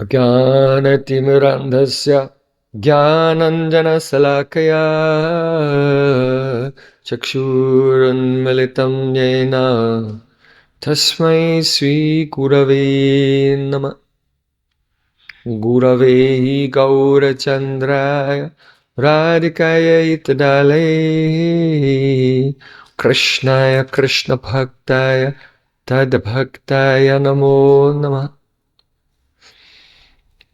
Jnanatimirandhasya Jnananjanasalakaya Chakshurunmilitam Yena Tasmai Sri Gurave Nama. Gurave Gaurachandraya Radhikaya Itadale Krishnaya Krishna Bhaktaya Tadbhaktaya Namo Namah.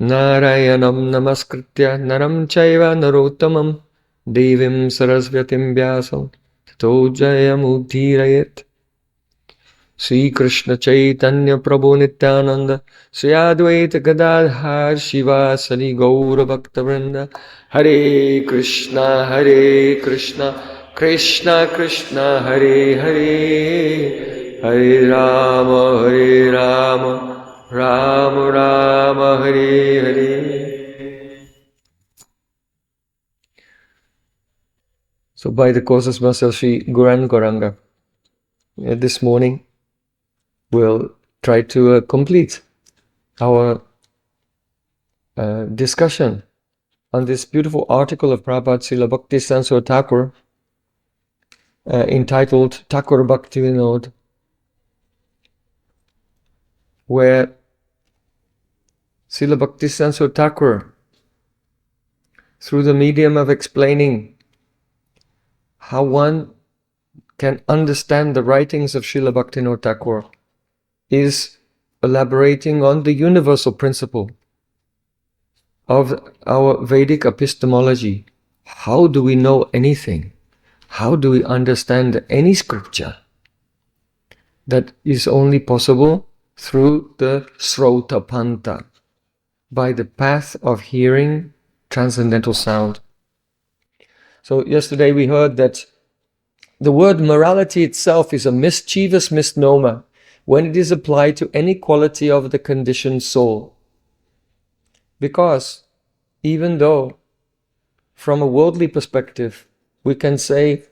Narayanam Namaskritya Naram Chaiva Narottamam Devim Sarasvatim Vyasam Tato Jayamudhirayet. Sri Krishna Chaitanya Prabhu Nityananda Sri Advaita Gadadhar Shiva Sari Gaura Bhaktavrinda. Hare Krishna Krishna Krishna Hare Hare, Hare Rama Rama Rama Hare Hare. So by the causes myself, Sri Guran Gauranga, this morning we'll try to complete our discussion on this beautiful article of Prabhupada Srila Bhaktivinoda Ṭhākura entitled Ṭhākura Bhaktivinoda, where Srila Bhaktivinoda Ṭhākura, through the medium of explaining how one can understand the writings of Srila Bhaktivinoda Ṭhākura, is elaborating on the universal principle of our Vedic epistemology. How do we know anything? How do we understand any scripture? That is only possible through the Srota Panta, by the path of hearing transcendental sound. So yesterday we heard that the word morality itself is a mischievous misnomer when it is applied to any quality of the conditioned soul. Because even though from a worldly perspective we can say,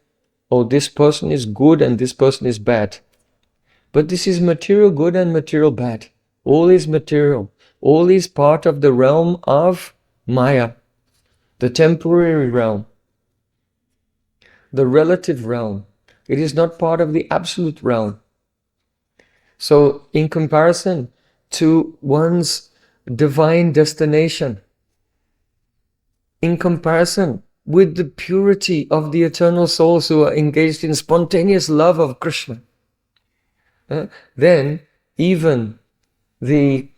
oh, this person is good and this person is bad, but this is material good and material bad. All is material. All is part of the realm of Maya, the temporary realm, the relative realm. It is not part of the absolute realm. So in comparison to one's divine destination, in comparison with the purity of the eternal souls who are engaged in spontaneous love of Krishna, then even the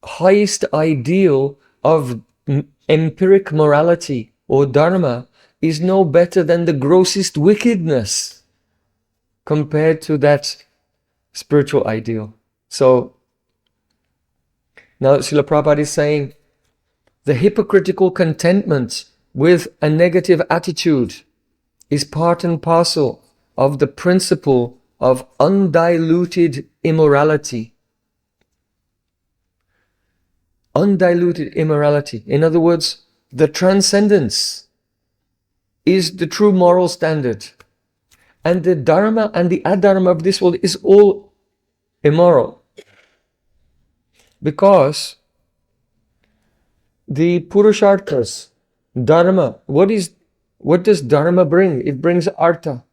highest ideal of empiric morality or dharma is no better than the grossest wickedness compared to that spiritual ideal. So now Srila Prabhupada is saying the hypocritical contentment with a negative attitude is part and parcel of the principle of undiluted immorality. Undiluted immorality. In other words, the transcendence is the true moral standard. And the dharma and the adharma of this world is all immoral. Because the purusharthas, dharma, what does dharma bring? It brings artha,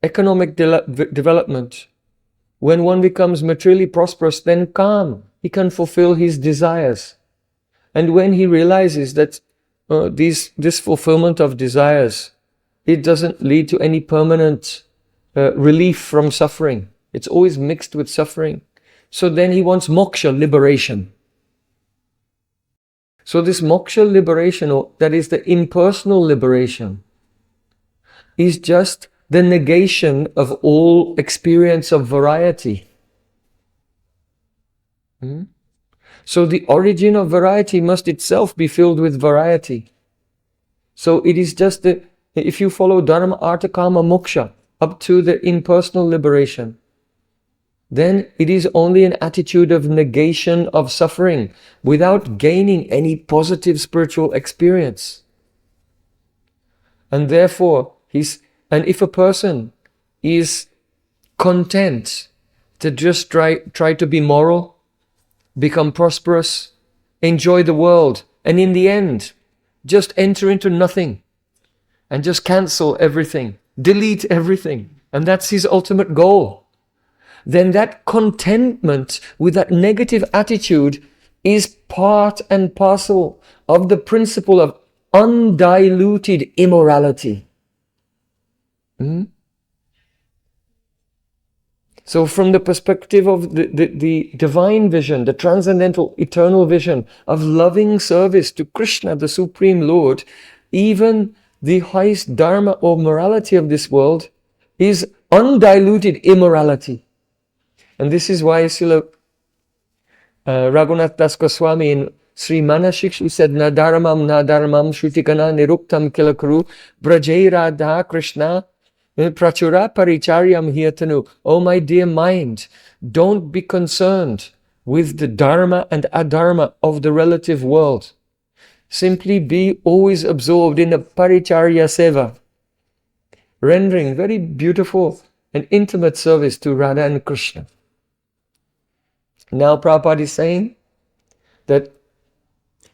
economic development. When one becomes materially prosperous, then calm, he can fulfill his desires. And when he realizes that this fulfillment of desires, it doesn't lead to any permanent relief from suffering. It's always mixed with suffering. So then he wants moksha, liberation. So this moksha liberation, or that is the impersonal liberation, is just the negation of all experience of variety. So the origin of variety must itself be filled with variety. So it is just if you follow dharma, artha, kama, moksha up to the impersonal liberation, then it is only an attitude of negation of suffering without gaining any positive spiritual experience. And therefore, if a person is content to just try to be moral, become prosperous, enjoy the world, and in the end, just enter into nothing and just cancel everything, delete everything, and that's his ultimate goal, then that contentment with that negative attitude is part and parcel of the principle of undiluted immorality. So from the perspective of the divine vision, the transcendental eternal vision of loving service to Krishna, the Supreme Lord, even the highest dharma or morality of this world is undiluted immorality. And this is why Srila Raghunath Das Goswami in Sri Manashikshi said, Na dharmam shrutikana niruktam kilakuru brajai radha Krishna prachura paricharyam hiyatanu. Oh my dear mind, don't be concerned with the dharma and adharma of the relative world. Simply be always absorbed in the paricharya seva, rendering very beautiful and intimate service to Radha and Krishna. Now Prabhupada is saying that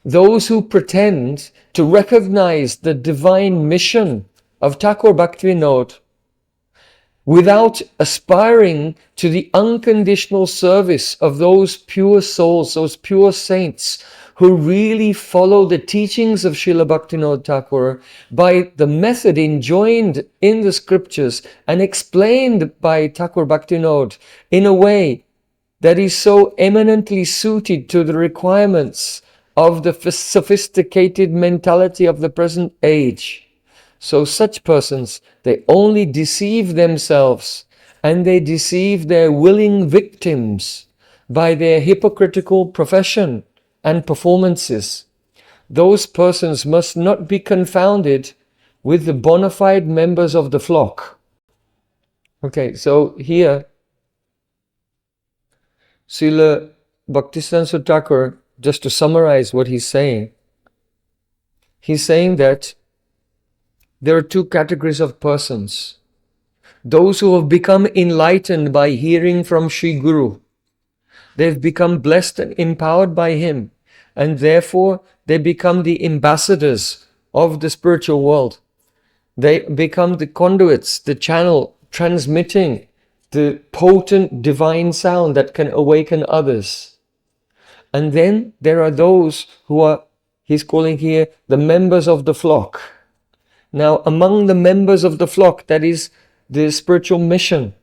those who pretend to recognize the divine mission of Ṭhākura Bhaktivinoda without aspiring to the unconditional service of those pure souls, those pure saints who really follow the teachings of Srila Bhaktivinoda Ṭhākura by the method enjoined in the scriptures and explained by Ṭhākura Bhaktivinoda in a way that is so eminently suited to the requirements of the sophisticated mentality of the present age. So such persons, they only deceive themselves and they deceive their willing victims by their hypocritical profession and performances. Those persons must not be confounded with the bona fide members of the flock. Okay, so here Srila Bhaktisiddhanta Ṭhākura, just to summarize what he's saying that there are two categories of persons. Those who have become enlightened by hearing from Sri Guru. They've become blessed and empowered by him, and therefore they become the ambassadors of the spiritual world. They become the conduits, the channel transmitting the potent divine sound that can awaken others. And then there are those who are, he's calling here, the members of the flock. Now, among the members of the flock, that is the spiritual mission,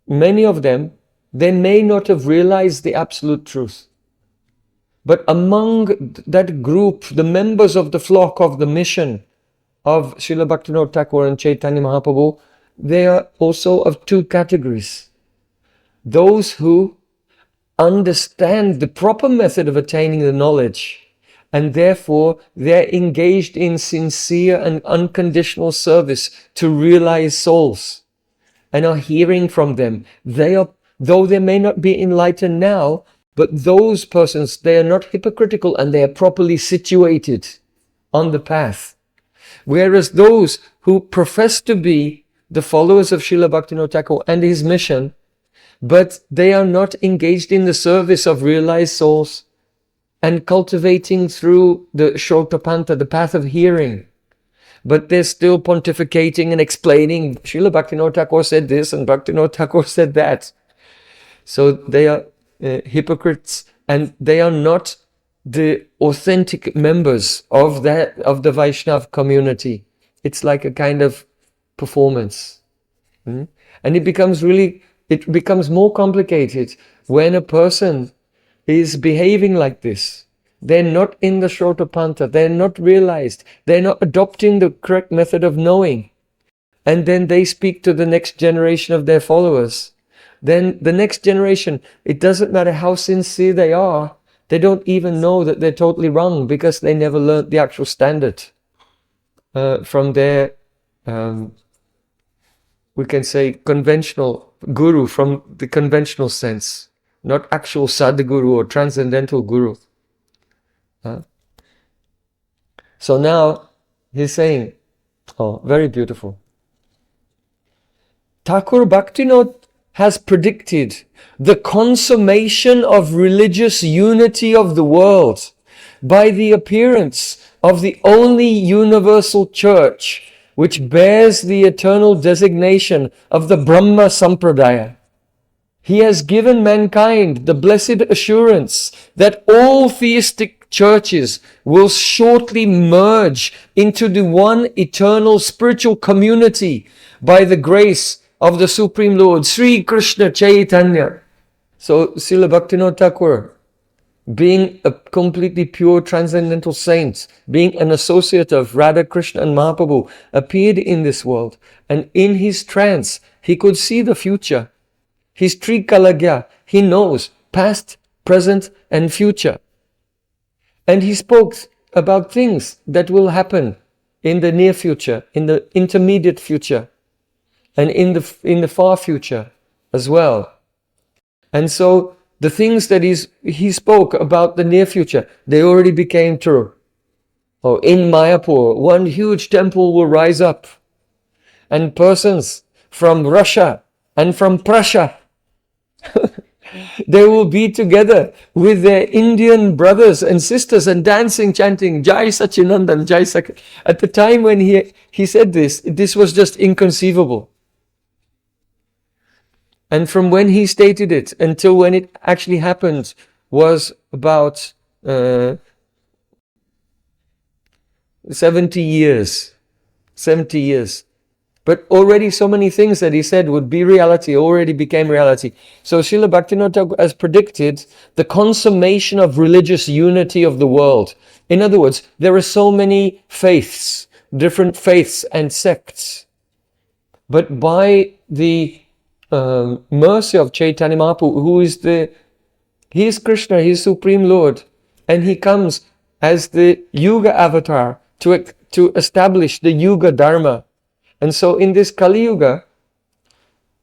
many of them, they may not have realized the absolute truth. But among that group, the members of the flock of the mission of Srila Bhaktivinoda Ṭhākura and Chaitanya Mahaprabhu, they are also of two categories. Those who understand the proper method of attaining the knowledge, and therefore they're engaged in sincere and unconditional service to realize souls, and are hearing from them. They are, though they may not be enlightened now, but those persons, they are not hypocritical and they are properly situated on the path. Whereas those who profess to be the followers of Srila Bhaktivinoda Ṭhākura and his mission, but they are not engaged in the service of realized souls and cultivating through the Shotapanta, the path of hearing, but they're still pontificating and explaining, Srila Bhaktivinoda Ṭhākura said this and Bhaktivinoda Ṭhākura said that. So they are hypocrites, and they are not the authentic members of the Vaishnav community. It's like a kind of performance. And it becomes more complicated when a person is behaving like this. They're not in the Shotapanta, they're not realized, they're not adopting the correct method of knowing. And then they speak to the next generation of their followers. Then the next generation, it doesn't matter how sincere they are, they don't even know that they're totally wrong because they never learned the actual standard from their we can say conventional guru, from the conventional sense, not actual sadhguru or transcendental guru. So now he's saying, oh, very beautiful. Ṭhākura Bhaktivinoda has predicted the consummation of religious unity of the world by the appearance of the only universal church which bears the eternal designation of the Brahma Sampradaya. He has given mankind the blessed assurance that all theistic churches will shortly merge into the one eternal spiritual community by the grace of the Supreme Lord, Sri Krishna Chaitanya. So, Srila Bhaktivinoda Ṭhākura, being a completely pure transcendental saint, being an associate of Radha Krishna and Mahaprabhu, appeared in this world. And in his trance, he could see the future. His Trikalagya, he knows past, present and future. And he spoke about things that will happen in the near future, in the intermediate future, and in the far future as well. And so the things that he spoke about the near future, they already became true. Oh, in Mayapur, one huge temple will rise up, and persons from Russia and from Prussia, they will be together with their Indian brothers and sisters and dancing, chanting Jai Sachinandan, Jai Sak. At the time when he said this was just inconceivable. And from when he stated it until when it actually happened was about 70 years. 70 years. But already so many things that he said would be reality already became reality. So Srila Bhaktivinoda Ṭhākura has predicted the consummation of religious unity of the world. In other words, there are so many faiths, different faiths and sects. But by the mercy of Chaitanya Mahaprabhu, he is Krishna, he is Supreme Lord, and he comes as the Yuga avatar to establish the Yuga Dharma. And so in this Kali Yuga,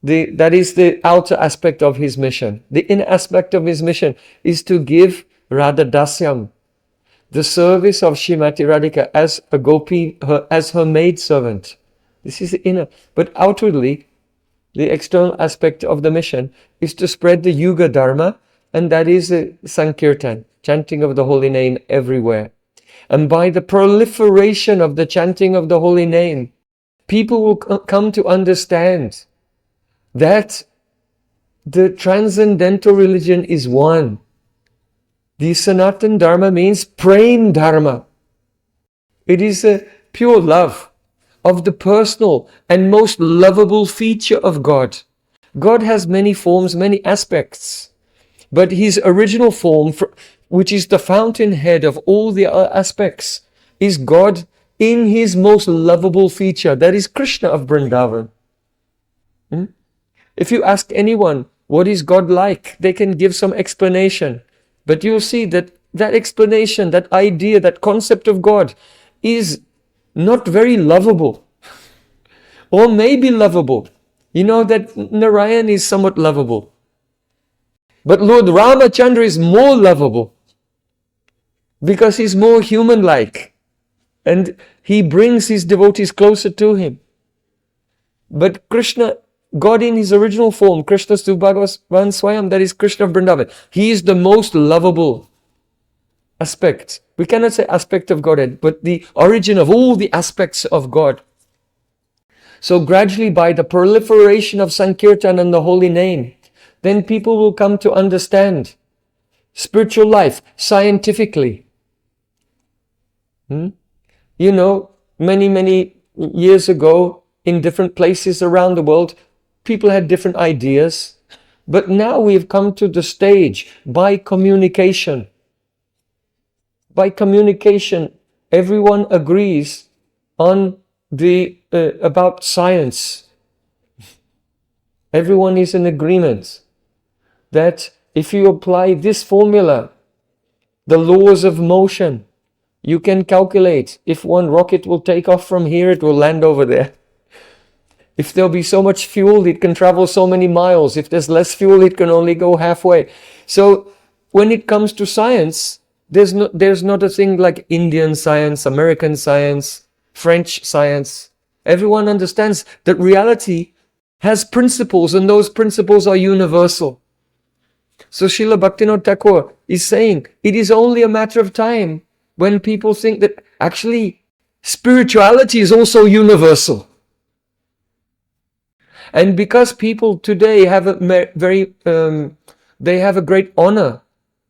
that is the outer aspect of his mission. The inner aspect of his mission is to give Radha Dasyam, the service of Srimati Radhika as a gopi, as her maid servant. This is the inner. But outwardly, the external aspect of the mission is to spread the Yuga Dharma, and that is the Sankirtan, chanting of the holy name everywhere. And by the proliferation of the chanting of the holy name, people will come to understand that the transcendental religion is one. The Sanatan Dharma means Prem Dharma. It is a pure love of the personal and most lovable feature of God. God has many forms, many aspects. But his original form, which is the fountainhead of all the other aspects, is God in his most lovable feature. That is Krishna of Vrindavan. If you ask anyone, what is God like? They can give some explanation. But you'll see that that explanation, that idea, that concept of God is not very lovable. Or maybe lovable. You know that Narayan is somewhat lovable. But Lord Ramachandra is more lovable. Because he's more human-like. And he brings his devotees closer to him. But Krishna, God in his original form, Krishna Stu Bhagavan Swayam, that is Krishna of Vrindavan, he is the most lovable aspect. We cannot say aspect of Godhead, but the origin of all the aspects of God. So gradually by the proliferation of Sankirtan and the holy name, then people will come to understand spiritual life scientifically. You know, many years ago, in different places around the world, people had different ideas. But now we've come to the stage by communication. By communication, everyone agrees on about science. Everyone is in agreement that if you apply this formula, the laws of motion, you can calculate if one rocket will take off from here, it will land over there. If there'll be so much fuel, it can travel so many miles. If there's less fuel, it can only go halfway. So when it comes to science, there's not a thing like Indian science, American science, French science. Everyone understands that reality has principles, and those principles are universal. So Srila Bhaktivinoda Thakur is saying it is only a matter of time when people think that actually spirituality is also universal. And because people today have they have a great honor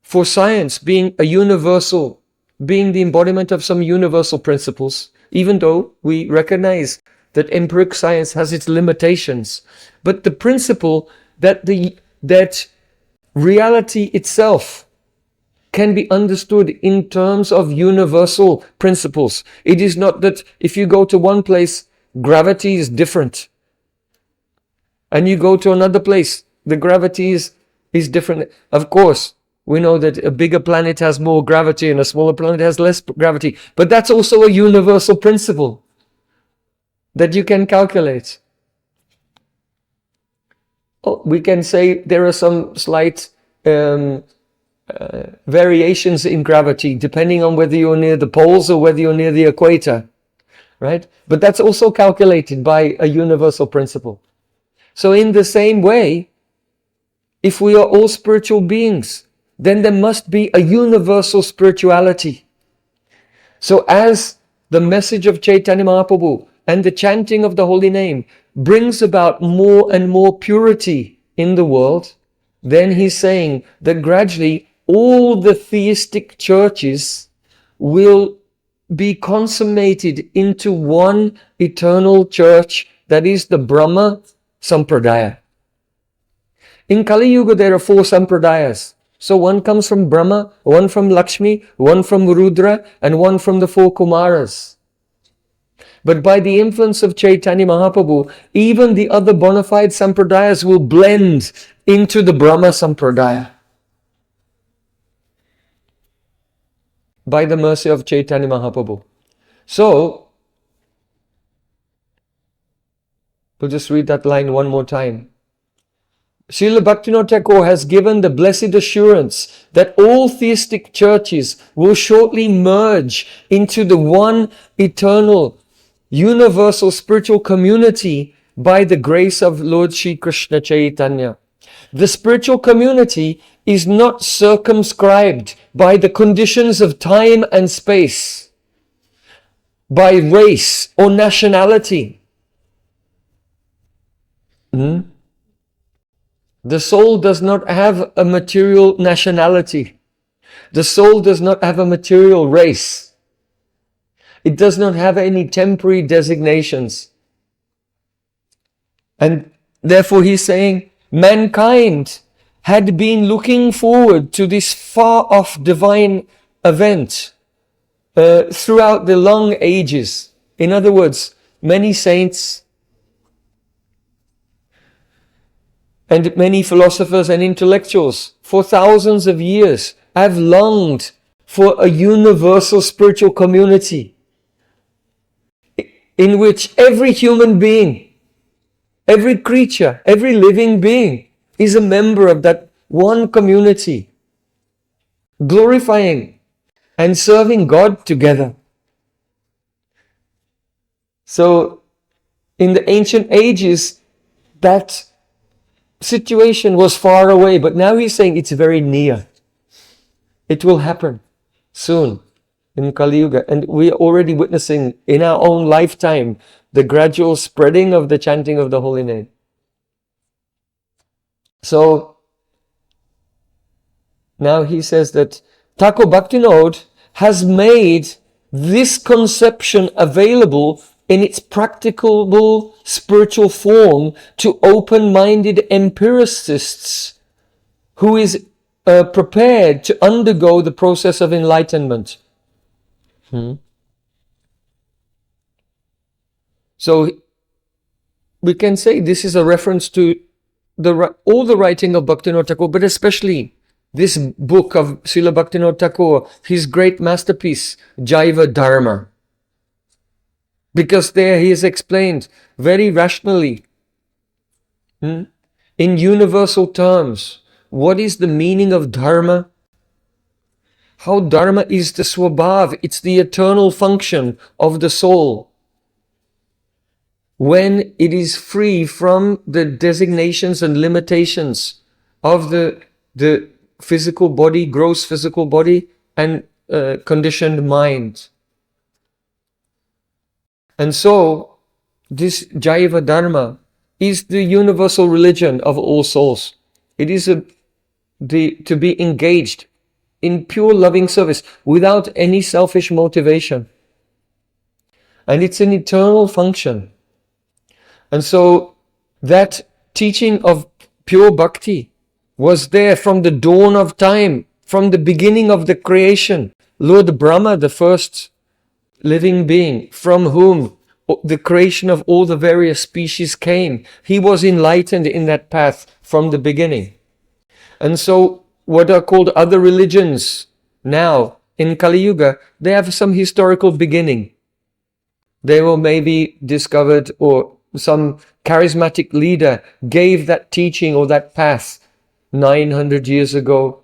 for science being a universal, being the embodiment of some universal principles, even though we recognize that empiric science has its limitations. But the principle that that reality itself can be understood in terms of universal principles. It is not that if you go to one place, gravity is different, and you go to another place, the gravity is different. Of course, we know that a bigger planet has more gravity and a smaller planet has less gravity, but that's also a universal principle that you can calculate. We can say there are some slight variations in gravity depending on whether you're near the poles or whether you're near the equator, right? But that's also calculated by a universal principle. So in the same way, if we are all spiritual beings, then there must be a universal spirituality. So as the message of Chaitanya Mahaprabhu and the chanting of the holy name brings about more and more purity in the world, then he's saying that gradually all the theistic churches will be consummated into one eternal church, that is the Brahma Sampradaya. In Kali Yuga there are 4 Sampradayas. So one comes from Brahma, one from Lakshmi, one from Rudra, and one from the 4 Kumaras. But by the influence of Chaitanya Mahaprabhu, even the other bona fide Sampradayas will blend into the Brahma Sampradaya. By the mercy of Chaitanya Mahaprabhu. So, we'll just read that line one more time. Srila Bhaktivinoda Thakur has given the blessed assurance that all theistic churches will shortly merge into the one eternal, universal spiritual community by the grace of Lord Shri Krishna Chaitanya. The spiritual community is not circumscribed by the conditions of time and space, by race or nationality. The soul does not have a material nationality. The soul does not have a material race. It does not have any temporary designations. And therefore he's saying, mankind had been looking forward to this far-off divine event throughout the long ages. In other words, many saints and many philosophers and intellectuals for thousands of years have longed for a universal spiritual community in which every human being, every creature, every living being is a member of that one community, glorifying and serving God together. So, in the ancient ages, that situation was far away, but now he's saying it's very near. It will happen soon in Kali Yuga, and we are already witnessing in our own lifetime the gradual spreading of the chanting of the holy name. So now he says that Thakur Bhaktivinoda has made this conception available in its practicable spiritual form to open-minded empiricists who is prepared to undergo the process of enlightenment. So we can say this is a reference to all the writing of Bhaktivinoda Thakur, but especially this book of Srila Bhaktivinoda Thakur, his great masterpiece, Jaiva Dharma. Because there he is explained very rationally, in universal terms, what is the meaning of Dharma? How Dharma is the swabhav, it's the eternal function of the soul. when it is free from the designations and limitations of the physical body, gross physical body, and conditioned mind. And so, this Jaiva Dharma is the universal religion of all souls. It is to be engaged in pure loving service without any selfish motivation. And it's an eternal function. And so that teaching of pure bhakti was there from the dawn of time, from the beginning of the creation. Lord Brahma, the first living being, from whom the creation of all the various species came, he was enlightened in that path from the beginning. And so what are called other religions now in Kali Yuga, they have some historical beginning. They were maybe discovered, or some charismatic leader gave that teaching or that path 900 years ago,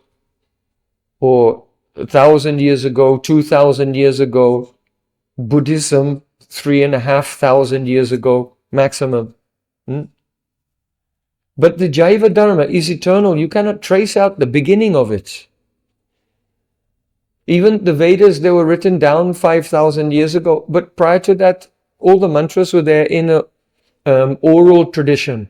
or 1,000 years ago, 2,000 years ago. Buddhism 3,500 years ago maximum. But the Jaiva Dharma is eternal. You cannot trace out the beginning of it. Even the Vedas, they were written down 5,000 years ago, but prior to that, all the mantras were there in a oral tradition.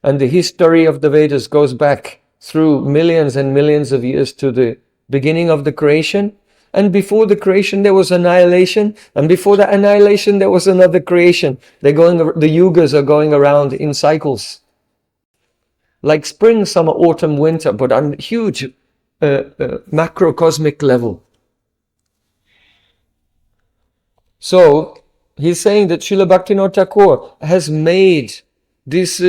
And the history of the Vedas goes back through millions and millions of years to the beginning of the creation. And before the creation, there was annihilation. And before the annihilation, there was another creation. The yugas are going around in cycles. Like spring, summer, autumn, winter, but on huge macrocosmic level. So, he's saying that Srila Bhaktivinoda Thakur has made this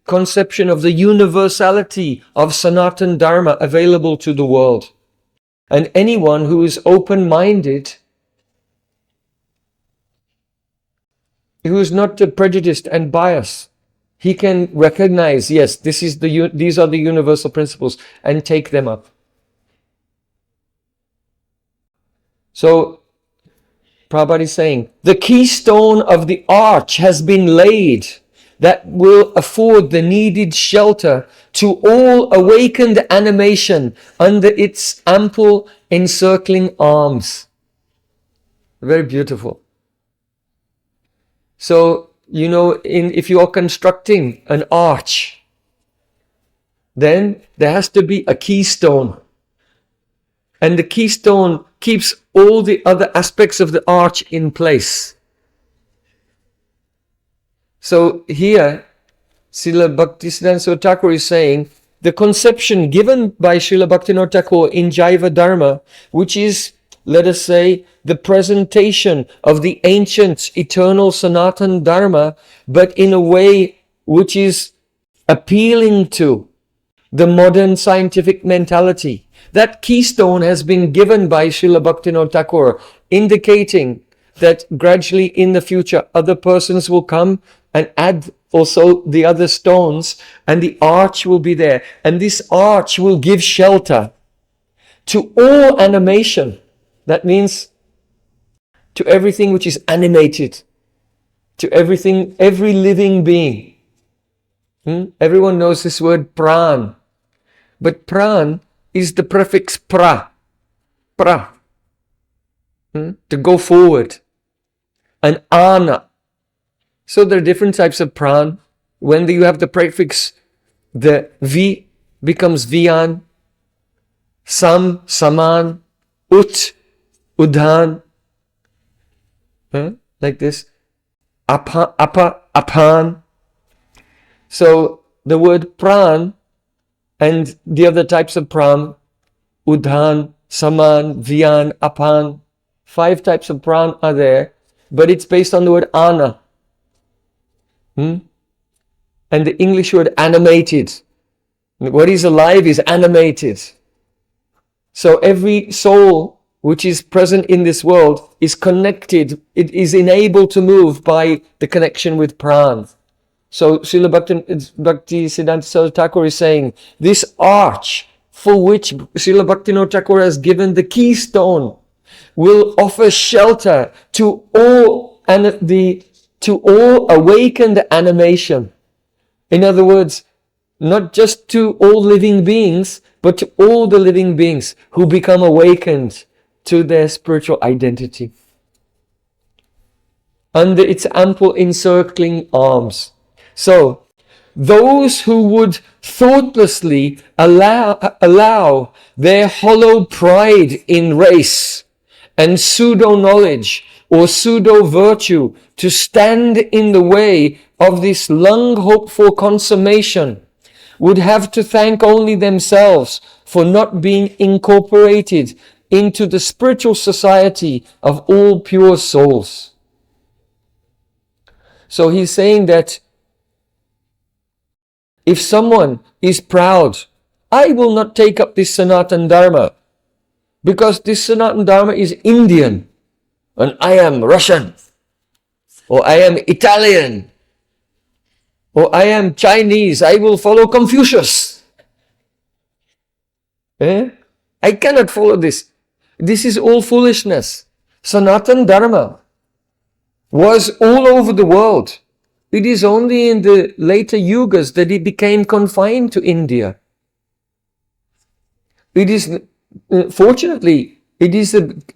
conception of the universality of Sanatana Dharma available to the world. And anyone who is open-minded, who is not prejudiced and biased, he can recognize, yes, these are the universal principles, and take them up. So, Prabhupada is saying, the keystone of the arch has been laid that will afford the needed shelter to all awakened animation under its ample encircling arms. Very beautiful. So, you know, if you are constructing an arch, then there has to be a keystone. And the keystone keeps all the other aspects of the arch in place. So here, Srila Bhaktisiddhanta Thakur is saying, the conception given by Srila Bhaktivinoda Thakur in Jaiva Dharma, which is, let us say, the presentation of the ancient eternal Sanatana Dharma, but in a way which is appealing to the modern scientific mentality. That keystone has been given by Srila Bhaktivinoda Thakur, indicating that gradually in the future other persons will come and add also the other stones, and the arch will be there. And this arch will give shelter to all animation. That means to everything which is animated, to everything, every living being. Everyone knows this word pran. But pran is the prefix pra. To go forward. And ana. So there are different types of pran. When you have the prefix, the vi becomes vian, sam, saman, ut, udhan. Like this. Apa, apan. So the word pran and the other types of pran, udhan, saman, vian, apan, 5 types of pran are there, but it's based on the word ana. And the English word animated. What is alive is animated. So every soul which is present in this world is connected, it is enabled to move by the connection with pran. So Srila Bhaktisiddhanta Thakur is saying, this arch for which Srila Bhaktivinoda Thakur has given the keystone will offer shelter to all to all awakened animation. In other words, not just to all living beings, but to all the living beings who become awakened to their spiritual identity. Under its ample encircling arms. So, those who would thoughtlessly allow their hollow pride in race and pseudo-knowledge or pseudo-virtue to stand in the way of this long-hoped-for consummation would have to thank only themselves for not being incorporated into the spiritual society of all pure souls. So he's saying that if someone is proud, I will not take up this Sanatan Dharma because this Sanatan Dharma is Indian and I am Russian or I am Italian or I am Chinese. I will follow Confucius. I cannot follow this. This is all foolishness. Sanatan Dharma was all over the world. It is only in the later yugas that it became confined to India. It is, fortunately, it is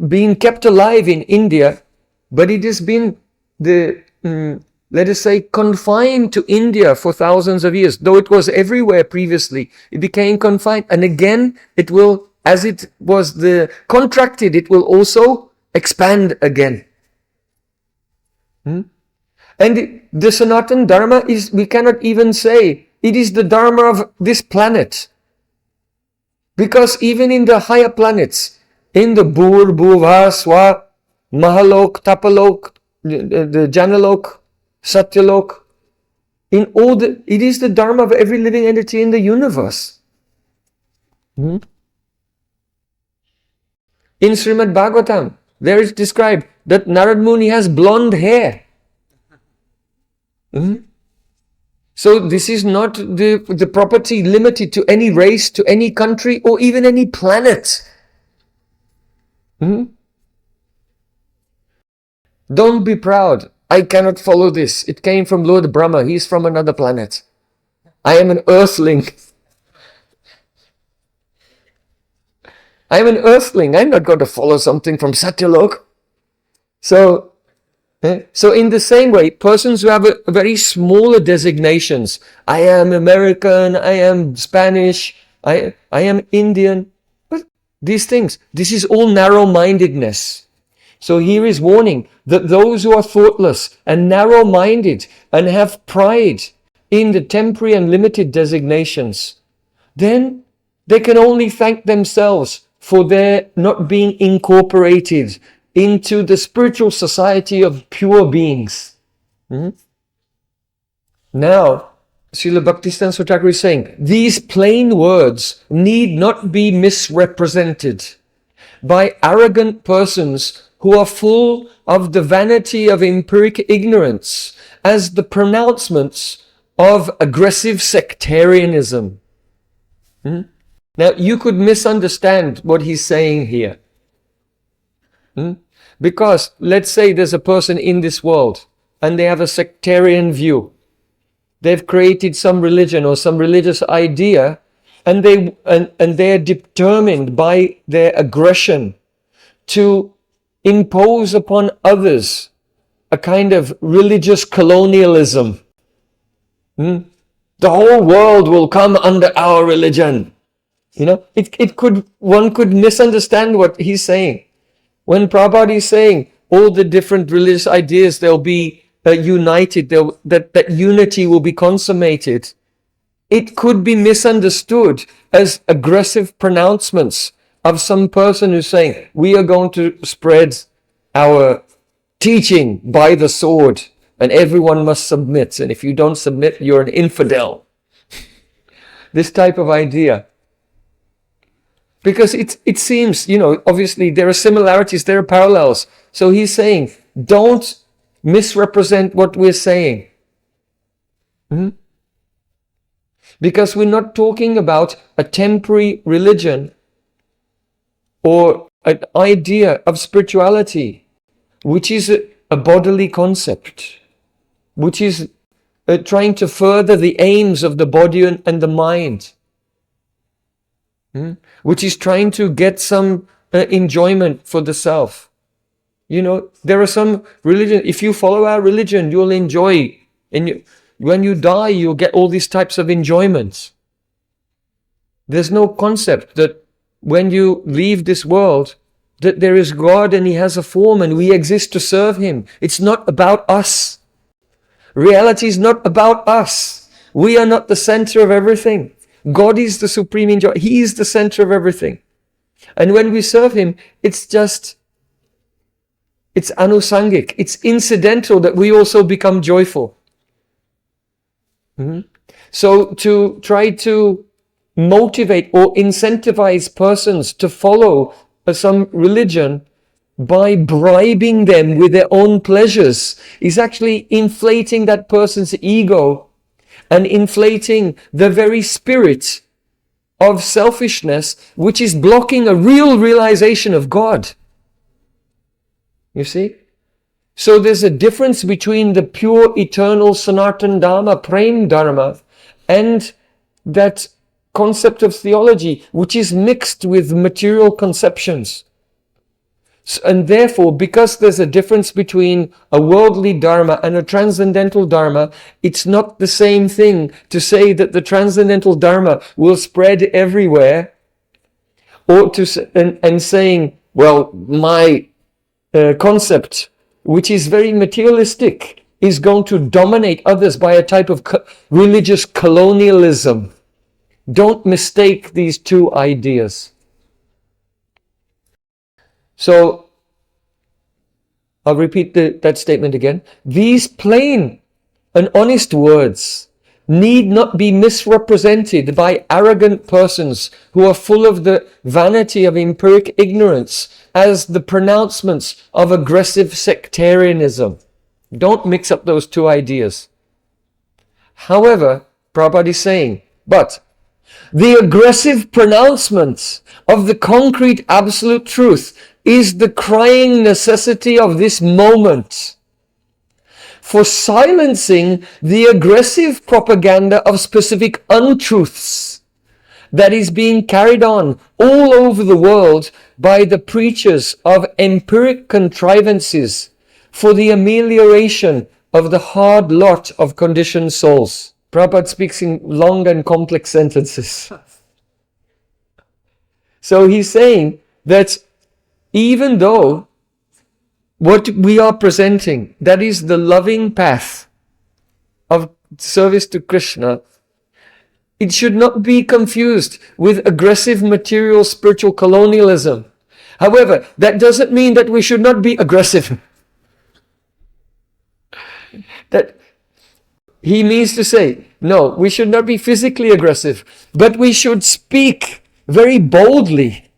being kept alive in India, but it has been let us say, confined to India for thousands of years. Though it was everywhere previously, it became confined. And again, it will, as it was contracted, it will also expand again. And the Sanatan Dharma is, we cannot even say, it is the Dharma of this planet. Because even in the higher planets, in the Bhur, Bhuva, Swa, Mahalok, Tapalok, the Janalok, Satyalok, it is the Dharma of every living entity in the universe. In Srimad Bhagavatam, there is described that Narad Muni has blonde hair. So this is not the property limited to any race, to any country, or even any planet. Don't be proud. I cannot follow this. It came from Lord Brahma. He's from another planet. I am an earthling. I am an earthling. I'm not going to follow something from Satyalok. So in the same way, persons who have a very smaller designations, I am American, I am Spanish, I am Indian, but these things, this is all narrow-mindedness. So here is warning that those who are thoughtless and narrow-minded and have pride in the temporary and limited designations, then they can only thank themselves for their not being incorporated into the spiritual society of pure beings. Now, Srila Bhaktisiddhanta Ṭhākura is saying, these plain words need not be misrepresented by arrogant persons who are full of the vanity of empiric ignorance as the pronouncements of aggressive sectarianism. Now, you could misunderstand what he's saying here. Because, let's say there's a person in this world and they have a sectarian view. They've created some religion or some religious idea and they're determined by their aggression to impose upon others a kind of religious colonialism. The whole world will come under our religion. You know, one could misunderstand what he's saying. When Prabhupada is saying all the different religious ideas, they'll be united, that unity will be consummated, it could be misunderstood as aggressive pronouncements of some person who's saying, we are going to spread our teaching by the sword and everyone must submit. And if you don't submit, you're an infidel. This type of idea. Because it seems, obviously there are similarities, there are parallels. So he's saying, don't misrepresent what we're saying. Because we're not talking about a temporary religion or an idea of spirituality, which is a bodily concept, which is trying to further the aims of the body and the mind, which is trying to get some enjoyment for the self. You know, there are some religion, if you follow our religion, you'll enjoy, and when you die, you'll get all these types of enjoyments. There's no concept that when you leave this world, that there is God and He has a form and we exist to serve Him. It's not about us. Reality is not about us. We are not the center of everything. God is the supreme enjoy. He is the center of everything. And when we serve Him, it's anusangic. It's incidental that we also become joyful. So to try to motivate or incentivize persons to follow some religion by bribing them with their own pleasures is actually inflating that person's ego and inflating the very spirit of selfishness, which is blocking a real realization of God. You see? So there's a difference between the pure, eternal, Sanatana Dharma, Prem Dharma, and that concept of theology, which is mixed with material conceptions. And therefore, because there's a difference between a worldly Dharma and a transcendental Dharma, it's not the same thing to say that the transcendental Dharma will spread everywhere, or and saying, well, my concept, which is very materialistic, is going to dominate others by a type of religious colonialism. Don't mistake these two ideas. So, I'll repeat that statement again. These plain and honest words need not be misrepresented by arrogant persons who are full of the vanity of empiric ignorance as the pronouncements of aggressive sectarianism. Don't mix up those two ideas. However, Prabhupada is saying, but the aggressive pronouncement of the concrete absolute truth is the crying necessity of this moment for silencing the aggressive propaganda of specific untruths that is being carried on all over the world by the preachers of empiric contrivances for the amelioration of the hard lot of conditioned souls. Prabhupada speaks in long and complex sentences. So he's saying that even though what we are presenting, that is the loving path of service to Krishna, it should not be confused with aggressive material spiritual colonialism. However, that doesn't mean that we should not be aggressive. That he means to say, no, we should not be physically aggressive, but we should speak very boldly.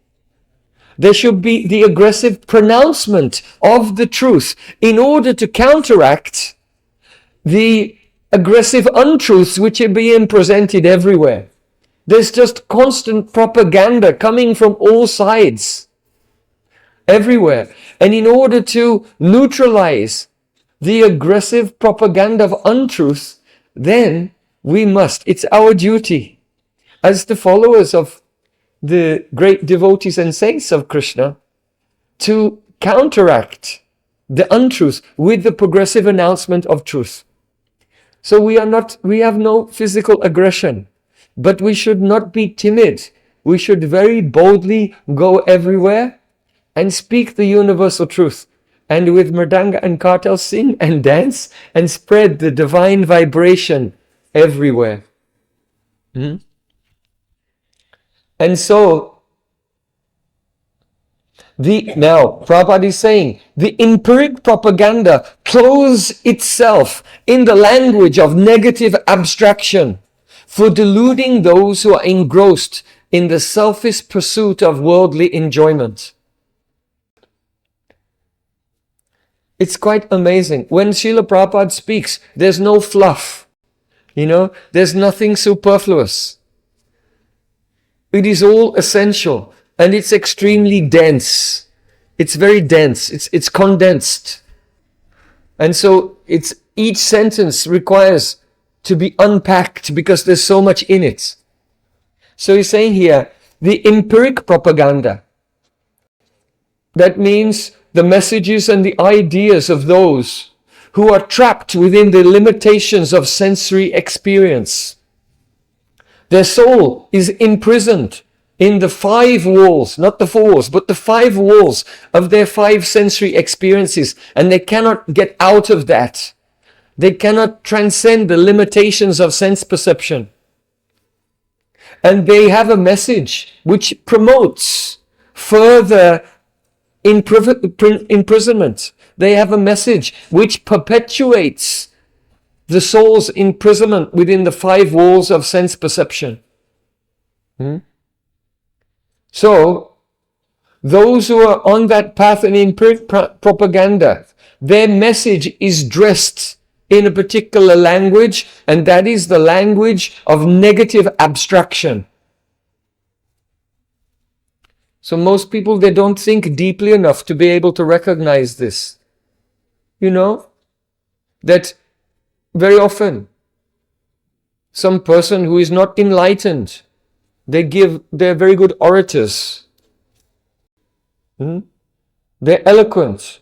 There should be the aggressive pronouncement of the truth in order to counteract the aggressive untruths which are being presented everywhere. There's just constant propaganda coming from all sides, everywhere. And in order to neutralize the aggressive propaganda of untruth, then we must, it's our duty as the followers of the great devotees and saints of Krishna to counteract the untruth with the progressive announcement of truth. So we have no physical aggression, but we should not be timid. We should very boldly go everywhere and speak the universal truth. And with mridanga and kartal sing and dance and spread the divine vibration everywhere. And so, now Prabhupada is saying, the empiric propaganda clothes itself in the language of negative abstraction for deluding those who are engrossed in the selfish pursuit of worldly enjoyment. It's quite amazing. When Srila Prabhupada speaks, there's no fluff. There's nothing superfluous. It is all essential and it's extremely dense. It's very dense. It's condensed. And so each sentence requires to be unpacked because there's so much in it. So he's saying here, the empiric propaganda. That means the messages and the ideas of those who are trapped within the limitations of sensory experience. Their soul is imprisoned in the 5 walls, not the 4 walls, but the 5 walls of their 5 sensory experiences, and they cannot get out of that. They cannot transcend the limitations of sense perception. And they have a message which promotes further imprisonment. They have a message which perpetuates the soul's imprisonment within the 5 walls of sense perception. So, those who are on that path in empiric propaganda, their message is dressed in a particular language, and that is the language of negative abstraction. So most people, they don't think deeply enough to be able to recognize this. You know, that very often some person who is not enlightened, they're very good orators. They're eloquent.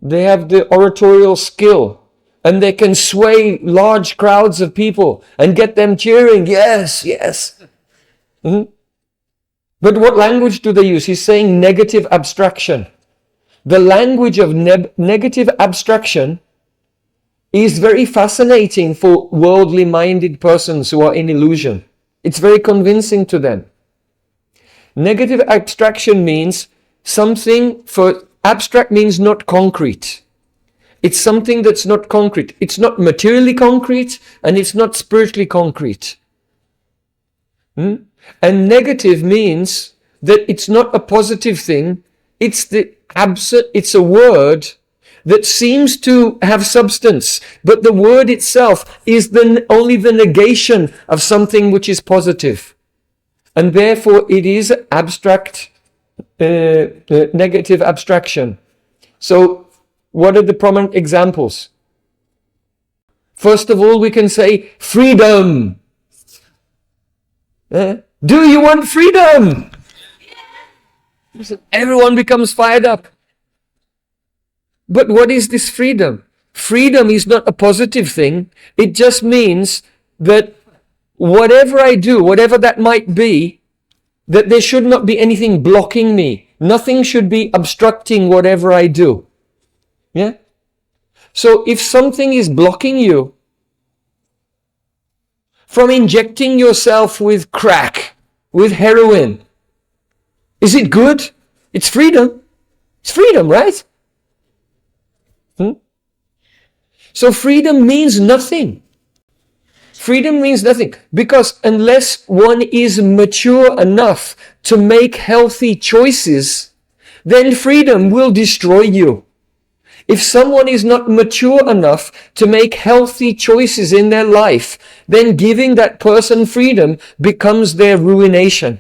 They have the oratorial skill, and they can sway large crowds of people and get them cheering, yes, yes. But what language do they use? He's saying negative abstraction. The language of negative abstraction is very fascinating for worldly minded persons who are in illusion. It's very convincing to them. Negative abstraction means something, for abstract means not concrete. It's something that's not concrete. It's not materially concrete, and it's not spiritually concrete. And negative means that it's not a positive thing. It's it's a word that seems to have substance, but the word itself is only the negation of something which is positive. And therefore it is abstract, negative abstraction. So what are the prominent examples? First of all, we can say freedom. Do you want freedom? Everyone becomes fired up. But what is this freedom? Freedom is not a positive thing. It just means that whatever I do, whatever that might be, that there should not be anything blocking me. Nothing should be obstructing whatever I do. Yeah? So if something is blocking you from injecting yourself with crack, with heroin, is it good? It's freedom. It's freedom, right? So freedom means nothing. Freedom means nothing, because unless one is mature enough to make healthy choices, then freedom will destroy you. If someone is not mature enough to make healthy choices in their life, then giving that person freedom becomes their ruination.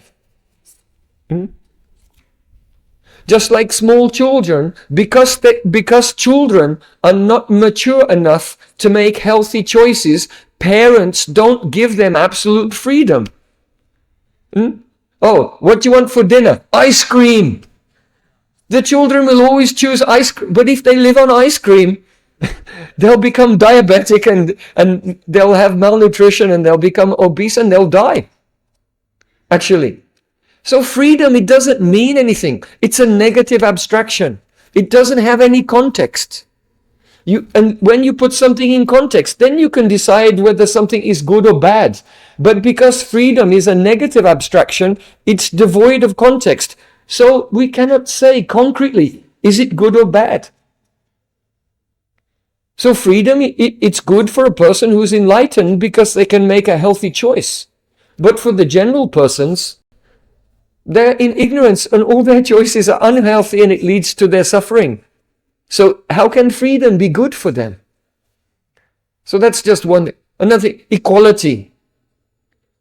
Just like small children, because children are not mature enough to make healthy choices, parents don't give them absolute freedom. Oh, what do you want for dinner? Ice cream. The children will always choose ice cream, but if they live on ice cream, they'll become diabetic and they'll have malnutrition and they'll become obese and they'll die. Actually. So freedom, it doesn't mean anything. It's a negative abstraction. It doesn't have any context. And when you put something in context, then you can decide whether something is good or bad. But because freedom is a negative abstraction, it's devoid of context. So we cannot say concretely, is it good or bad? So freedom, it's good for a person who's enlightened because they can make a healthy choice. But for the general persons, they're in ignorance and all their choices are unhealthy and it leads to their suffering. So how can freedom be good for them? So that's just one. Another, equality.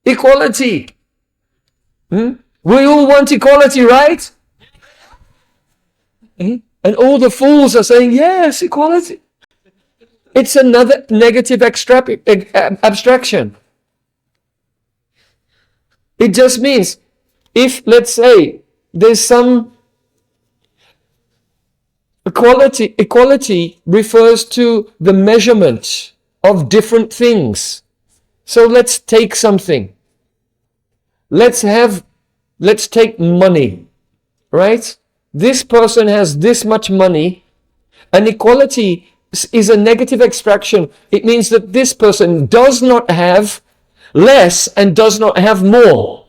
Equality. We all want equality, right? And all the fools are saying, yes, equality. It's another negative abstraction. It just means, if, let's say, there's some equality refers to the measurement of different things. So let's take something. Let's take money, right? This person has this much money, and equality is a negative abstraction. It means that this person does not have less and does not have more.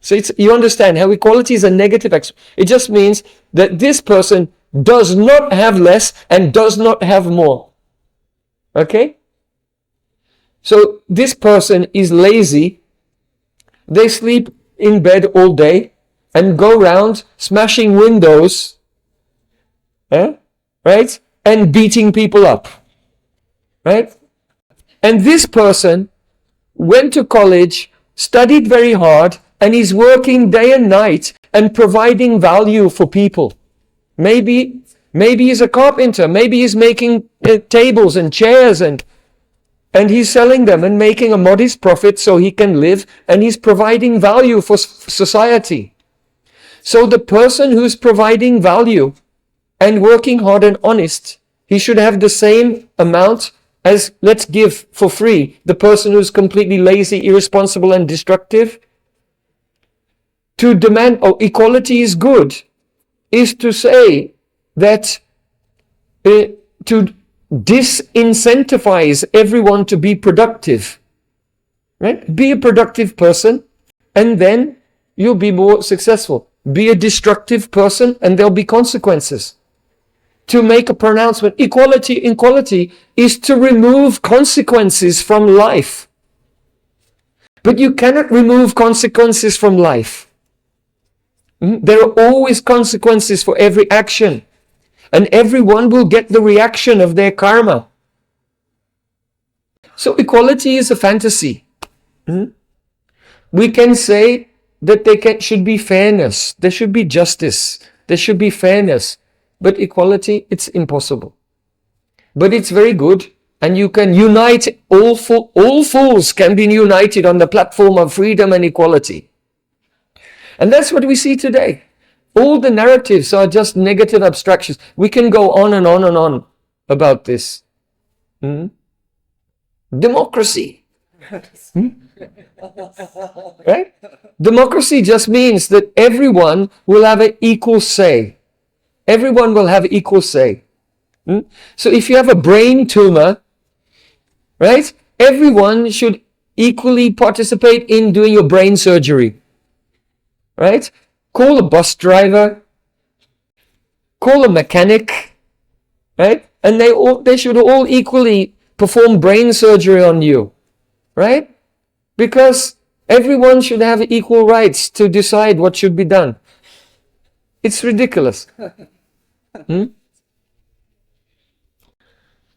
So you understand how equality is a negative abstraction. It just means that this person does not have less and does not have more. Okay? So this person is lazy. They sleep in bed all day and go around smashing windows, right? And beating people up, right? And this person went to college, studied very hard, and is working day and night and providing value for people. Maybe he's a carpenter. Maybe he's making tables and chairs, and he's selling them and making a modest profit so he can live, and he's providing value for society. So the person who's providing value and working hard and honest, he should have the same amount as, let's give for free, the person who's completely lazy, irresponsible, and destructive. To demand, equality is good, is to say that to disincentivize everyone to be productive. Right? Be a productive person, and then you'll be more successful. Be a destructive person, and there'll be consequences. To make a pronouncement, equality is to remove consequences from life. But you cannot remove consequences from life. There are always consequences for every action, and everyone will get the reaction of their karma. So equality is a fantasy. We can say that should be fairness, there should be justice, there should be fairness, but equality, it's impossible. But it's very good, and you can unite, all fools can be united on the platform of freedom and equality. And that's what we see today. All the narratives are just negative abstractions. We can go on and on and on about this. Democracy. Right? Democracy just means that everyone will have an equal say. Everyone will have equal say. So if you have a brain tumor, right? Everyone should equally participate in doing your brain surgery. Right? Call a bus driver, call a mechanic, right? And they should all equally perform brain surgery on you, right? Because everyone should have equal rights to decide what should be done. It's ridiculous.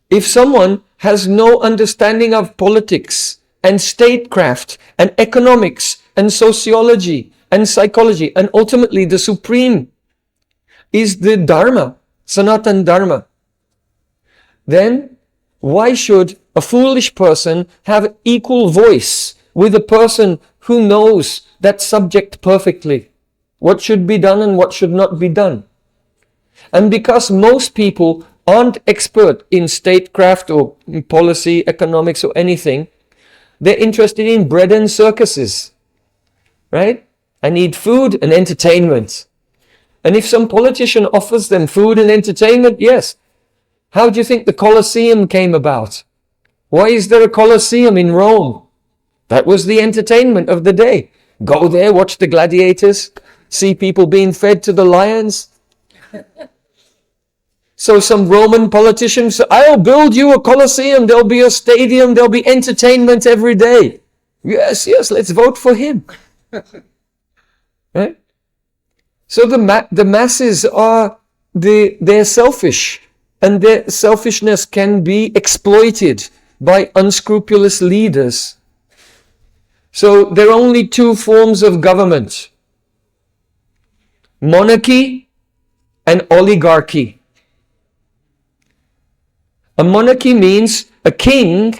If someone has no understanding of politics and statecraft and economics and sociology and psychology, and ultimately the supreme is the Dharma, Sanatana Dharma, then why should a foolish person have equal voice with a person who knows that subject perfectly? What should be done and what should not be done? And because most people aren't expert in statecraft or policy, economics or anything, they're interested in bread and circuses, right? I need food and entertainment. And if some politician offers them food and entertainment, yes. How do you think the Colosseum came about? Why is there a Colosseum in Rome? That was the entertainment of the day. Go there, watch the gladiators, see people being fed to the lions. So some Roman politician said, I'll build you a Colosseum, there'll be a stadium, there'll be entertainment every day. Yes, let's vote for him. Right? So the masses they're selfish, and their selfishness can be exploited by unscrupulous leaders. So there are only two forms of government: monarchy and oligarchy. A monarchy means a king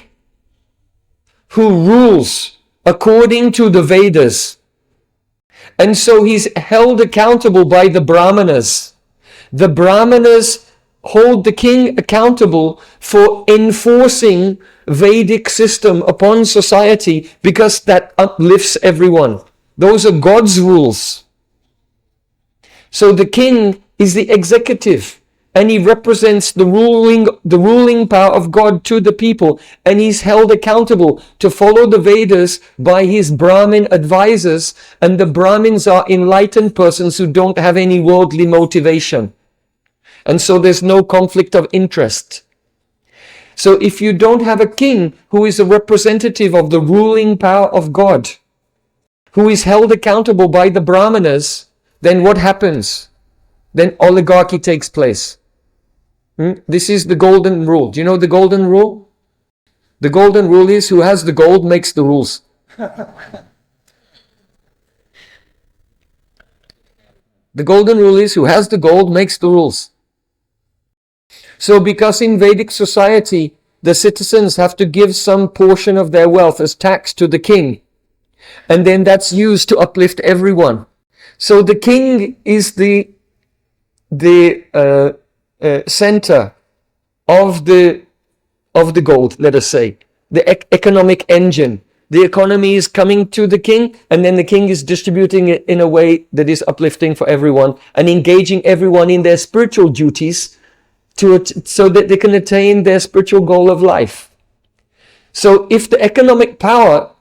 who rules according to the Vedas. And so he's held accountable by the Brahmanas. The Brahmanas hold the king accountable for enforcing Vedic system upon society because that uplifts everyone. Those are God's rules. So the king is the executive, and he represents the ruling power of God to the people, and he's held accountable to follow the Vedas by his Brahmin advisors, and the Brahmins are enlightened persons who don't have any worldly motivation. And so there's no conflict of interest. So if you don't have a king who is a representative of the ruling power of God, who is held accountable by the Brahmanas, then what happens? Then oligarchy takes place. This is the golden rule. Do you know the golden rule? The golden rule is who has the gold makes the rules. The golden rule is who has the gold makes the rules. So because in Vedic society, the citizens have to give some portion of their wealth as tax to the king. And then that's used to uplift everyone. So the king is the center of the gold, let us say, the economic engine. The economy is coming to the king, and then the king is distributing it in a way that is uplifting for everyone and engaging everyone in their spiritual duties so that they can attain their spiritual goal of life. So if the economic power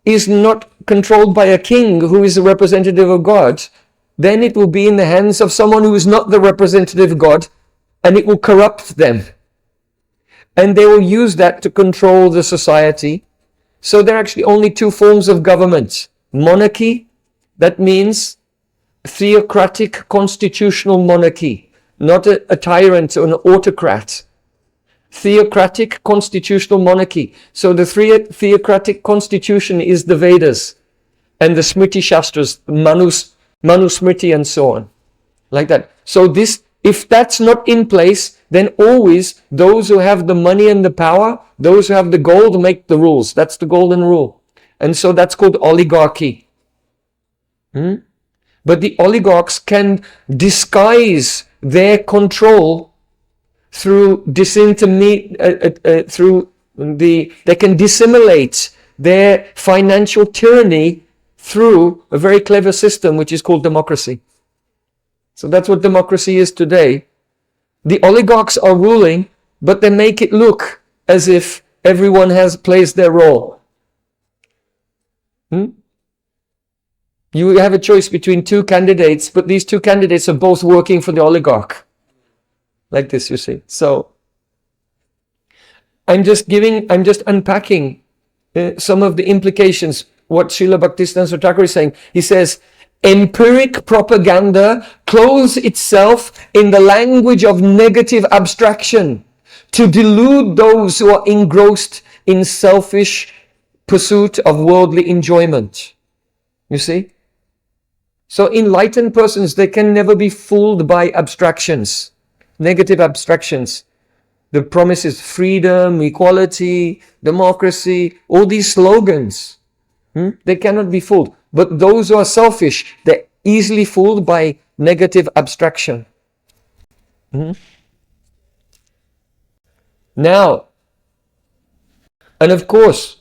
is not controlled by a king who is a representative of God, then it will be in the hands of someone who is not the representative of God, and it will corrupt them. And they will use that to control the society. So there are actually only two forms of government. Monarchy, that means theocratic constitutional monarchy, not a tyrant or an autocrat. Theocratic constitutional monarchy. So the theocratic constitution is the Vedas and the Smriti Shastras, Manusmriti and so on. Like that. So this, if that's not in place, then always those who have the money and the power, those who have the gold make the rules. That's the golden rule. And so that's called oligarchy. But the oligarchs can disguise their control through they can dissimulate their financial tyranny through a very clever system which is called democracy. So that's what democracy is today. The oligarchs are ruling, but they make it look as if everyone plays their role. You have a choice between two candidates, but these two candidates are both working for the oligarch. Like this, you see. So, I'm just unpacking some of the implications, what Srila Bhaktivinoda Ṭhākura is saying. He says, empiric propaganda clothes itself in the language of negative abstraction to delude those who are engrossed in selfish pursuit of worldly enjoyment. You see? So enlightened persons, they can never be fooled by abstractions, negative abstractions. The promise is freedom, equality, democracy, all these slogans. They cannot be fooled. But those who are selfish, they're easily fooled by negative abstraction. Now, and of course,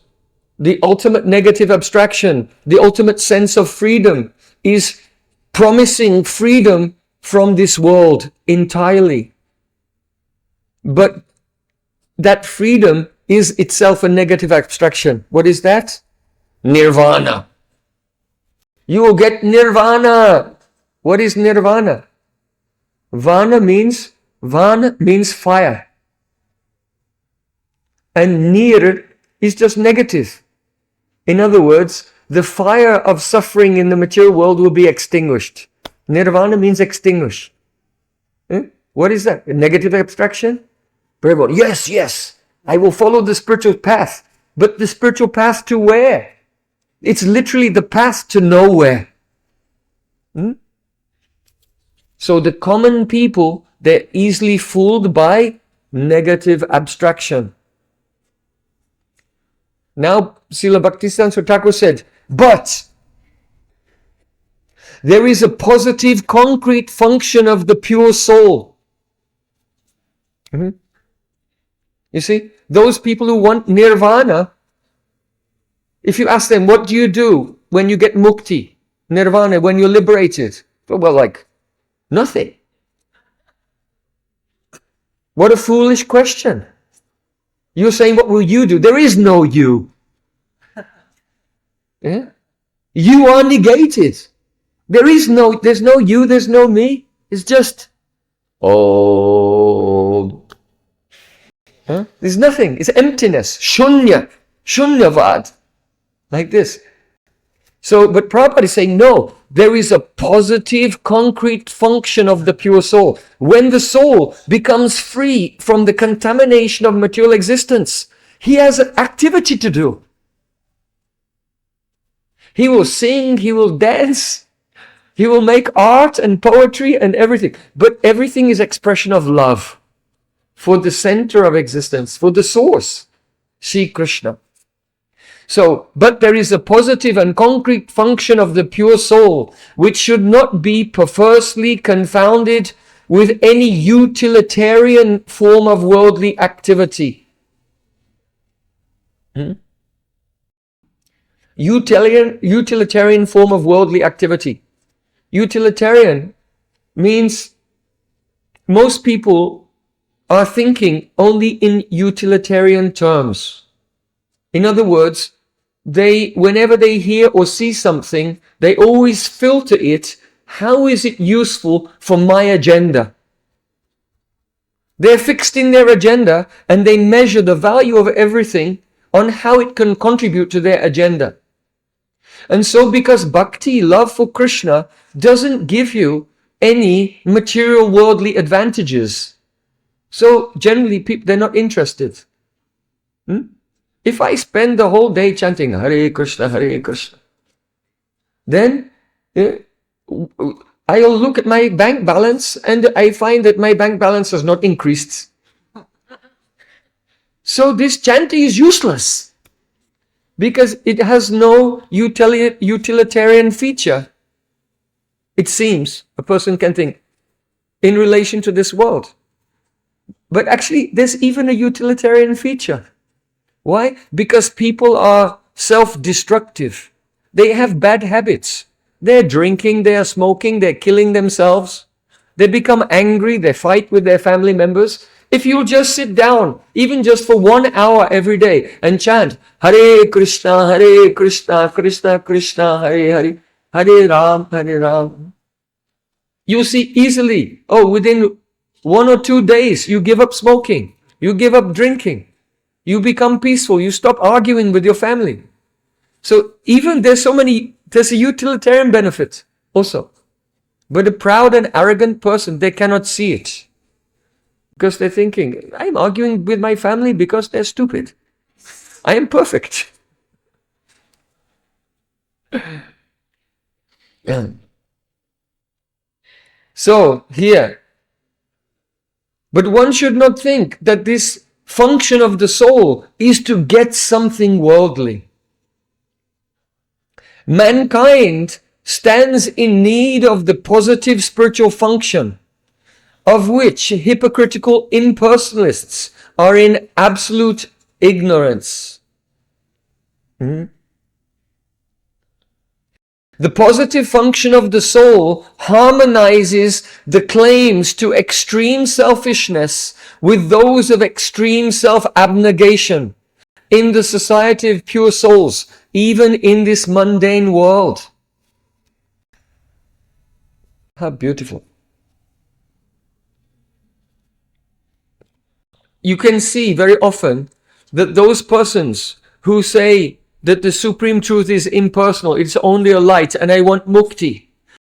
the ultimate negative abstraction, the ultimate sense of freedom is promising freedom from this world entirely. But that freedom is itself a negative abstraction. What is that? Nirvana. You will get nirvana. What is nirvana? Vana means fire. And nir is just negative. In other words, the fire of suffering in the material world will be extinguished. Nirvana means extinguish. What is that? A negative abstraction? Very well. Yes. I will follow the spiritual path. But the spiritual path to where? It's literally the path to nowhere. So the common people, they're easily fooled by negative abstraction. Now, Srila Bhaktisiddhanta Ṭhākura said, but there is a positive, concrete function of the pure soul. You see, those people who want nirvana, if you ask them, what do you do when you get mukti, nirvana, when you're liberated? Well, like, nothing. What a foolish question. You're saying, what will you do? There is no you. Yeah? You are negated. There's no you, there's no me. It's just, oh. Huh? There's nothing. It's emptiness. Shunya. Shunyavad. Like this. So, but Prabhupada is saying, no, there is a positive, concrete function of the pure soul. When the soul becomes free from the contamination of material existence, he has an activity to do. He will sing, he will dance, he will make art and poetry and everything. But everything is expression of love for the center of existence, for the source, Sri Krishna. So, but there is a positive and concrete function of the pure soul, which should not be perversely confounded with any utilitarian form of worldly activity. Utilitarian form of worldly activity. Utilitarian means most people are thinking only in utilitarian terms. In other words, whenever they hear or see something, they always filter it. How is it useful for my agenda? They're fixed in their agenda and they measure the value of everything on how it can contribute to their agenda. And so because bhakti, love for Krishna, doesn't give you any material worldly advantages, so generally people, they're not interested. If I spend the whole day chanting Hare Krishna, then I'll look at my bank balance and I find that my bank balance has not increased. So this chanting is useless because it has no utilitarian feature. It seems, a person can think, in relation to this world. But actually, there's even a utilitarian feature. Why? Because people are self-destructive. They have bad habits. They're drinking, they're smoking, they're killing themselves. They become angry, they fight with their family members. If you'll just sit down, even just for 1 hour every day and chant Hare Krishna, Krishna Krishna, Hare Hare, Hare Ram, you'll see easily, within 1 or 2 days, you give up smoking, you give up drinking, you become peaceful, you stop arguing with your family. So even there's a utilitarian benefit also. But a proud and arrogant person, they cannot see it. Because they're thinking, I'm arguing with my family because they're stupid. I am perfect. So here, but one should not think that this function of the soul is to get something worldly. Mankind stands in need of the positive spiritual function, of which hypocritical impersonalists are in absolute ignorance. The positive function of the soul harmonizes the claims to extreme selfishness with those of extreme self-abnegation in the society of pure souls, even in this mundane world. How beautiful. You can see very often that those persons who say that the supreme truth is impersonal, it's only a light, and I want mukti,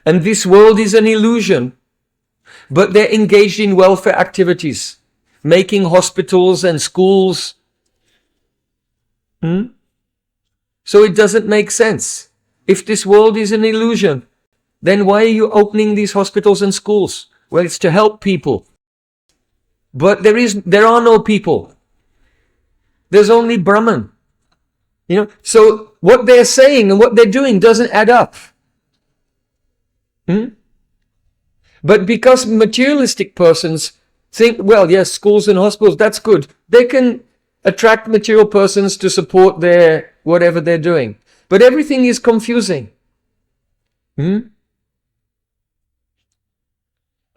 and this world is an illusion, but they're engaged in welfare activities, making hospitals and schools. So it doesn't make sense. If this world is an illusion, then why are you opening these hospitals and schools? Well, it's to help people. but there are no people. There's only Brahman. So what they're saying and what they're doing doesn't add up. But because materialistic persons think, well, yes, schools and hospitals, that's good. They can attract material persons to support their whatever they're doing. But everything is confusing. And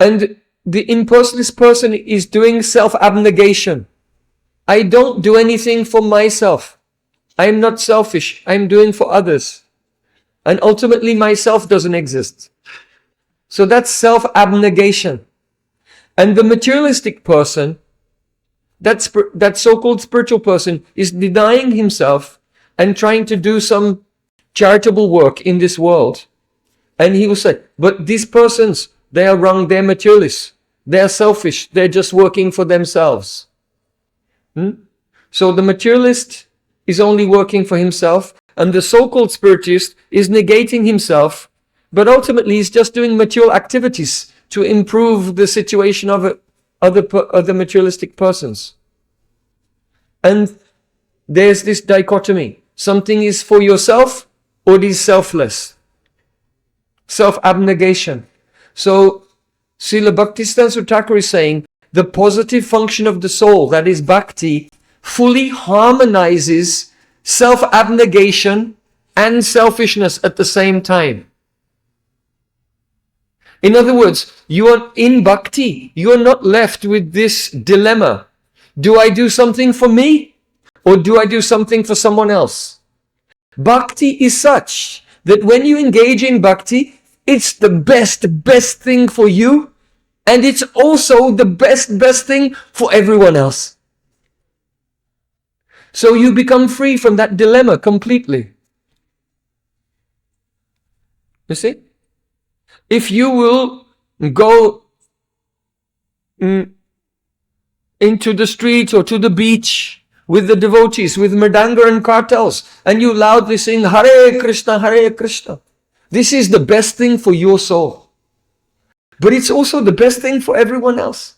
the impersonalist person is doing self-abnegation. I don't do anything for myself. I am not selfish. I am doing for others. And ultimately myself doesn't exist. So that's self-abnegation. And the materialistic person, that so-called spiritual person, is denying himself and trying to do some charitable work in this world. And he will say, but these persons, they are wrong, they're materialists. They are selfish. They're just working for themselves. So the materialist is only working for himself, and the so-called spiritualist is negating himself, but ultimately he's just doing material activities to improve the situation of other materialistic persons. And there's this dichotomy. Something is for yourself or it is selfless. Self-abnegation. So Srila Bhaktisiddhanta Ṭhākura is saying the positive function of the soul, that is bhakti, fully harmonizes self-abnegation and selfishness at the same time. In other words, you are in bhakti. You are not left with this dilemma. Do I do something for me or do I do something for someone else? Bhakti is such that when you engage in bhakti, it's the best thing for you, and it's also the best thing for everyone else. So you become free from that dilemma completely. You see? If you will go into the streets or to the beach with the devotees, with mridanga and kartals, and you loudly sing Hare Krishna, Hare Krishna, this is the best thing for your soul. But it's also the best thing for everyone else.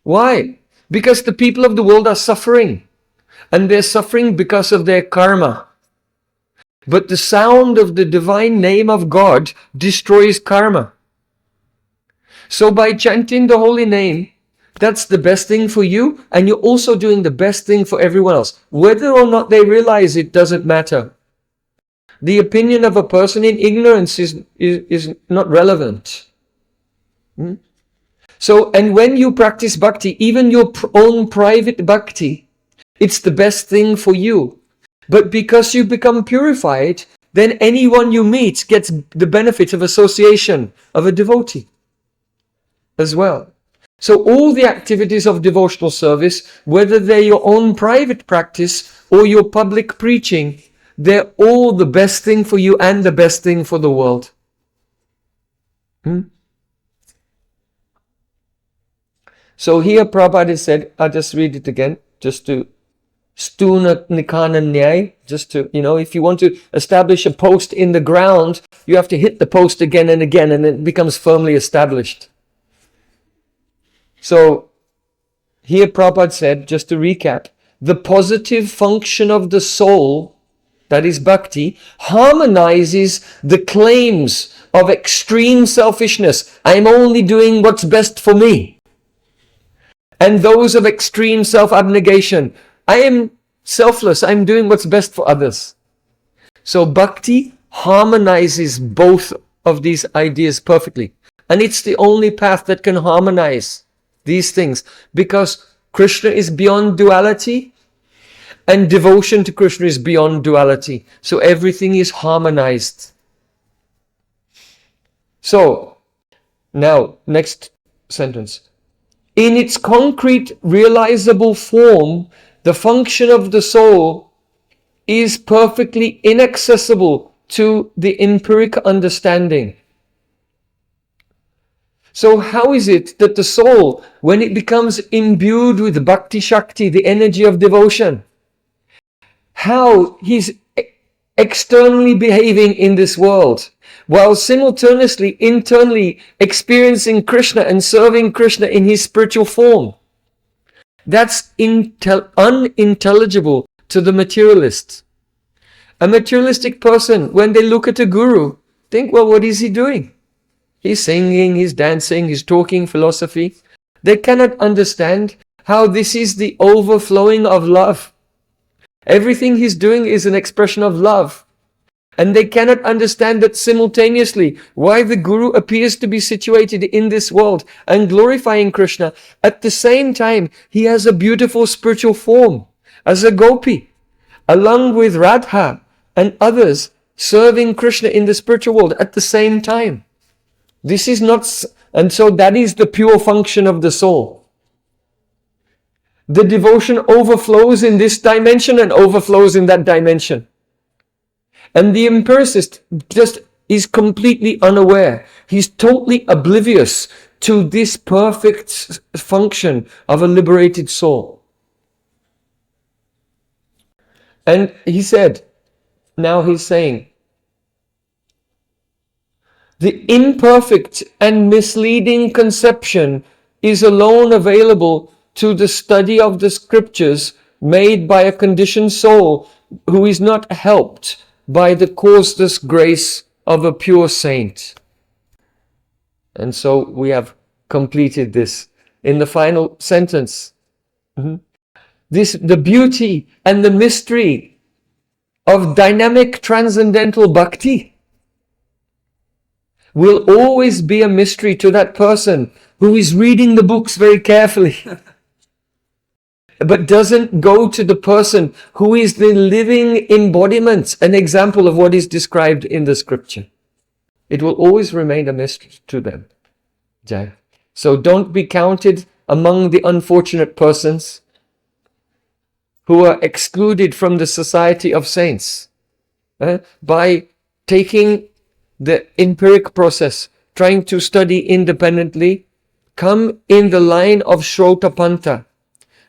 Why? Because the people of the world are suffering. And they're suffering because of their karma. But the sound of the divine name of God destroys karma. So by chanting the holy name, that's the best thing for you, and you're also doing the best thing for everyone else. Whether or not they realize it doesn't matter. The opinion of a person in ignorance is not relevant. So, and when you practice bhakti, even your own private bhakti, it's the best thing for you. But because you become purified, then anyone you meet gets the benefit of association of a devotee as well. So all the activities of devotional service, whether they're your own private practice or your public preaching, they're all the best thing for you and the best thing for the world. So here Prabhupada said, I'll just read it again, just to Stuna Nikana Nyay, just to, if you want to establish a post in the ground, you have to hit the post again and again, and it becomes firmly established. So here Prabhupada said, just to recap, the positive function of the soul, that is bhakti, harmonizes the claims of extreme selfishness. I'm only doing what's best for me. And those of extreme self-abnegation. I am selfless. I'm doing what's best for others. So bhakti harmonizes both of these ideas perfectly. And it's the only path that can harmonize these things. Because Krishna is beyond duality. And devotion to Krishna is beyond duality. So everything is harmonized. So, now, next sentence. In its concrete, realizable form, the function of the soul is perfectly inaccessible to the empiric understanding. So how is it that the soul, when it becomes imbued with Bhakti Shakti, the energy of devotion, how his externally behaving in this world, while simultaneously, internally experiencing Krishna and serving Krishna in his spiritual form. That's unintelligible to the materialist. A materialistic person, when they look at a guru, think, well, what is he doing? He's singing, he's dancing, he's talking philosophy. They cannot understand how this is the overflowing of love. Everything he's doing is an expression of love. And they cannot understand that simultaneously why the Guru appears to be situated in this world and glorifying Krishna. At the same time, he has a beautiful spiritual form as a gopi, along with Radha and others serving Krishna in the spiritual world at the same time. This is not, and so that is the pure function of the soul. The devotion overflows in this dimension and overflows in that dimension. And the empiricist just is completely unaware. He's totally oblivious to this perfect function of a liberated soul. And he said, now he's saying, the imperfect and misleading conception is alone available to the study of the scriptures made by a conditioned soul who is not helped by the causeless grace of a pure saint. And so we have completed this in the final sentence. The beauty and the mystery of dynamic transcendental bhakti will always be a mystery to that person who is reading the books very carefully, but doesn't go to the person who is the living embodiment, an example of what is described in the scripture. It will always remain a mystery to them. Jai. So don't be counted among the unfortunate persons who are excluded from the society of saints by taking the empiric process, trying to study independently. Come in the line of Shrotapanta,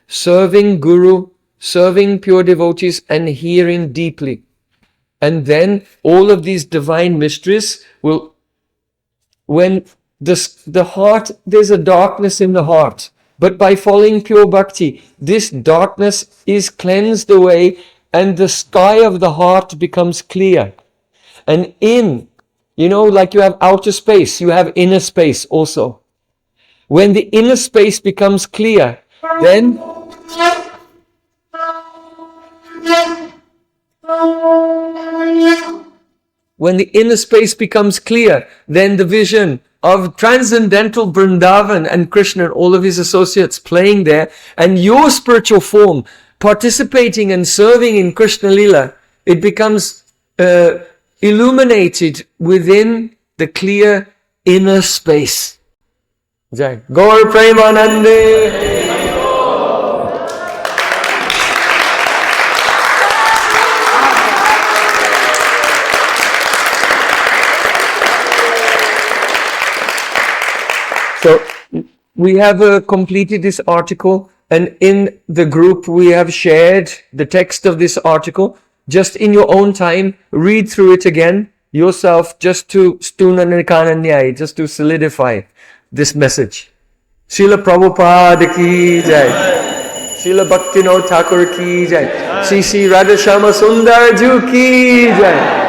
serving Guru, serving pure devotees and hearing deeply. And then all of these divine mysteries will, when the heart, there's a darkness in the heart, but by following pure bhakti, this darkness is cleansed away and the sky of the heart becomes clear. And like you have outer space, you have inner space also. When the inner space becomes clear, then the vision of transcendental Vrindavan and Krishna and all of his associates playing there, and your spiritual form participating and serving in Krishna Lila, it becomes illuminated within the clear inner space. Jai. Gaur Premanande. So we have completed this article, and in the group we have shared the text of this article. Just in your own time, read through it again yourself, just to stunanakananyai, just to solidify this message. Srila Prabhupada ki jai. Srila Bhaktivinoda Ṭhākura ki jai. Shri Radha Shama Sundar Ju ki jai.